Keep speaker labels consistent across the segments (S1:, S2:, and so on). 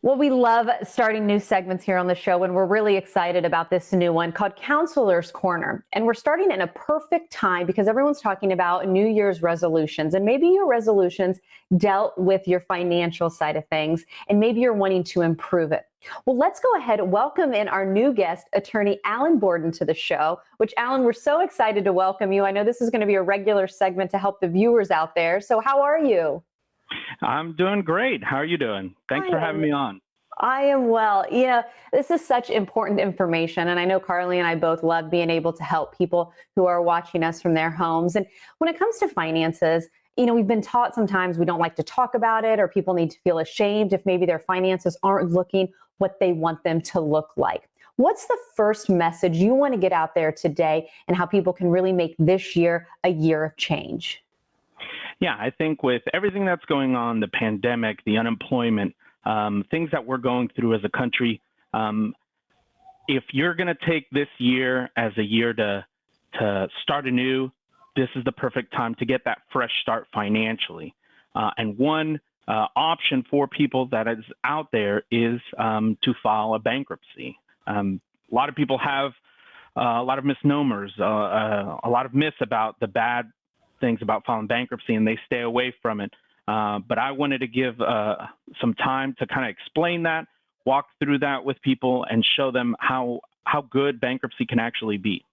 S1: Well, we love starting new segments here on the show, and we're really excited about this new one called Counselor's Corner. And we're starting in a perfect time because everyone's talking about New Year's resolutions, and maybe your resolutions dealt with your financial side of things, and maybe you're wanting to improve it. Well, let's go ahead and welcome in our new guest, attorney Alan Borden, to the show, which, Alan, we're so excited to welcome you. I know this is going to be a regular segment to help the viewers out there. So how are you?
S2: I'm doing great. How are you doing? Thanks for having me on.
S1: I am well. This is such important information. And I know Carly and I both love being able to help people who are watching us from their homes. And when it comes to finances, we've been taught sometimes we don't like to talk about it, or people need to feel ashamed if maybe their finances aren't looking what they want them to look like. What's the first message you want to get out there today and how people can really make this year a year of change?
S2: Yeah, I think with everything that's going on, the pandemic, the unemployment, things that we're going through as a country, if you're going to take this year as a year to start anew, this is the perfect time to get that fresh start financially. And one option for people that is out there is to file a bankruptcy. A lot of people have a lot of misnomers, a lot of myths about the bad things about filing bankruptcy, and they stay away from it. But I wanted to give some time to kind of explain that, walk through that with people, and show them how good bankruptcy can actually be.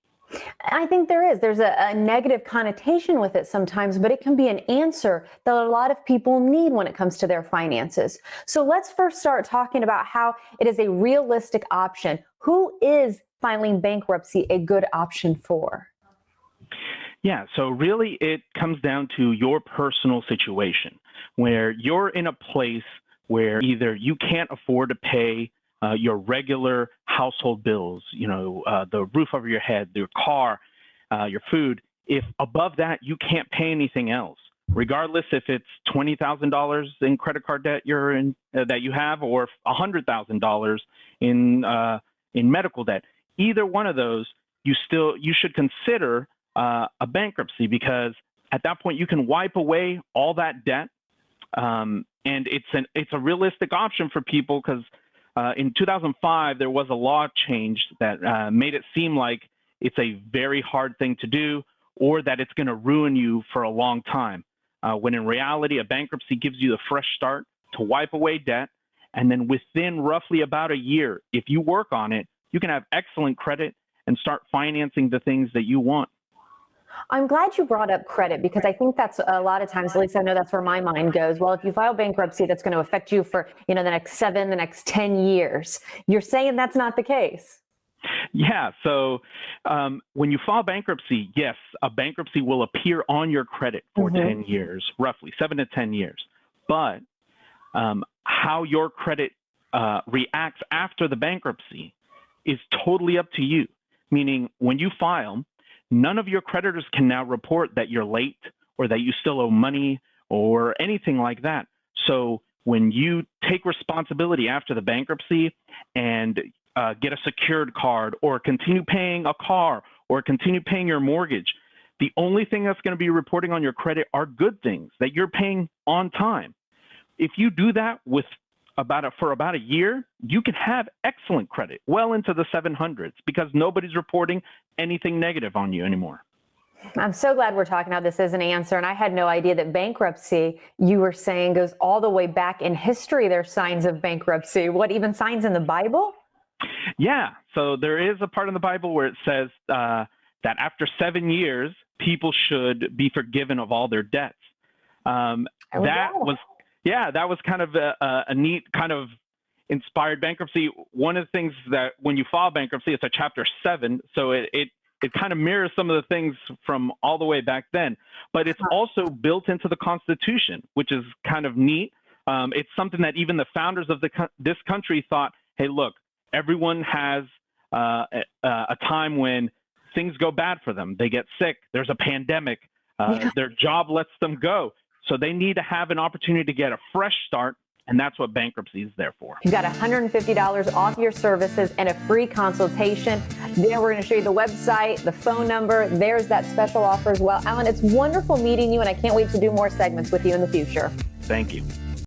S1: I think there's a negative connotation with it sometimes, but it can be an answer that a lot of people need when it comes to their finances. So let's first start talking about how it is a realistic option. Who is filing bankruptcy a good option for?
S2: Yeah, so really it comes down to your personal situation, where you're in a place where either you can't afford to pay your regular household bills, the roof over your head, your car, your food. If above that, you can't pay anything else, regardless if it's $20,000 in credit card debt that you have, or $100,000 in medical debt. Either one of those, you should consider a bankruptcy, because at that point you can wipe away all that debt, and it's a realistic option for people, because in 2005 there was a law change that made it seem like it's a very hard thing to do, or that it's going to ruin you for a long time, when in reality a bankruptcy gives you the fresh start to wipe away debt, and then within roughly about a year, if you work on it, you can have excellent credit and start financing the things that you want.
S1: I'm glad you brought up credit, because I think that's a lot of times, at least I know that's where my mind goes. Well, if you file bankruptcy, that's going to affect you for, the next 10 years. You're saying that's not the case.
S2: Yeah. So when you file bankruptcy, yes, a bankruptcy will appear on your credit for 10 years, roughly 7 to 10 years. But how your credit reacts after the bankruptcy is totally up to you. Meaning, when you file, none of your creditors can now report that you're late, or that you still owe money, or anything like that. So when you take responsibility after the bankruptcy and get a secured card, or continue paying a car, or continue paying your mortgage, the only thing that's going to be reporting on your credit are good things that you're paying on time. If you do that for about a year, you can have excellent credit, well into the 700s, because nobody's reporting anything negative on you anymore.
S1: I'm so glad we're talking about this as an answer. And I had no idea that bankruptcy, you were saying, goes all the way back in history. There's signs of bankruptcy. What, even signs in the Bible? Yeah.
S2: So there is a part in the Bible where it says that after 7 years, people should be forgiven of all their debts. That was kind of a neat kind of inspired bankruptcy. One of the things that when you file bankruptcy, it's a Chapter 7, so it kind of mirrors some of the things from all the way back then. But it's also built into the Constitution, which is kind of neat. It's something that even the founders of this country thought, hey, look, everyone has a time when things go bad for them. They get sick. There's a pandemic. Their job lets them go. So they need to have an opportunity to get a fresh start, and that's what bankruptcy is there for.
S1: You've got $150 off your services and a free consultation. Then we're going to show you the website, the phone number. There's that special offer as well. Alan, it's wonderful meeting you, and I can't wait to do more segments with you in the future.
S2: Thank you.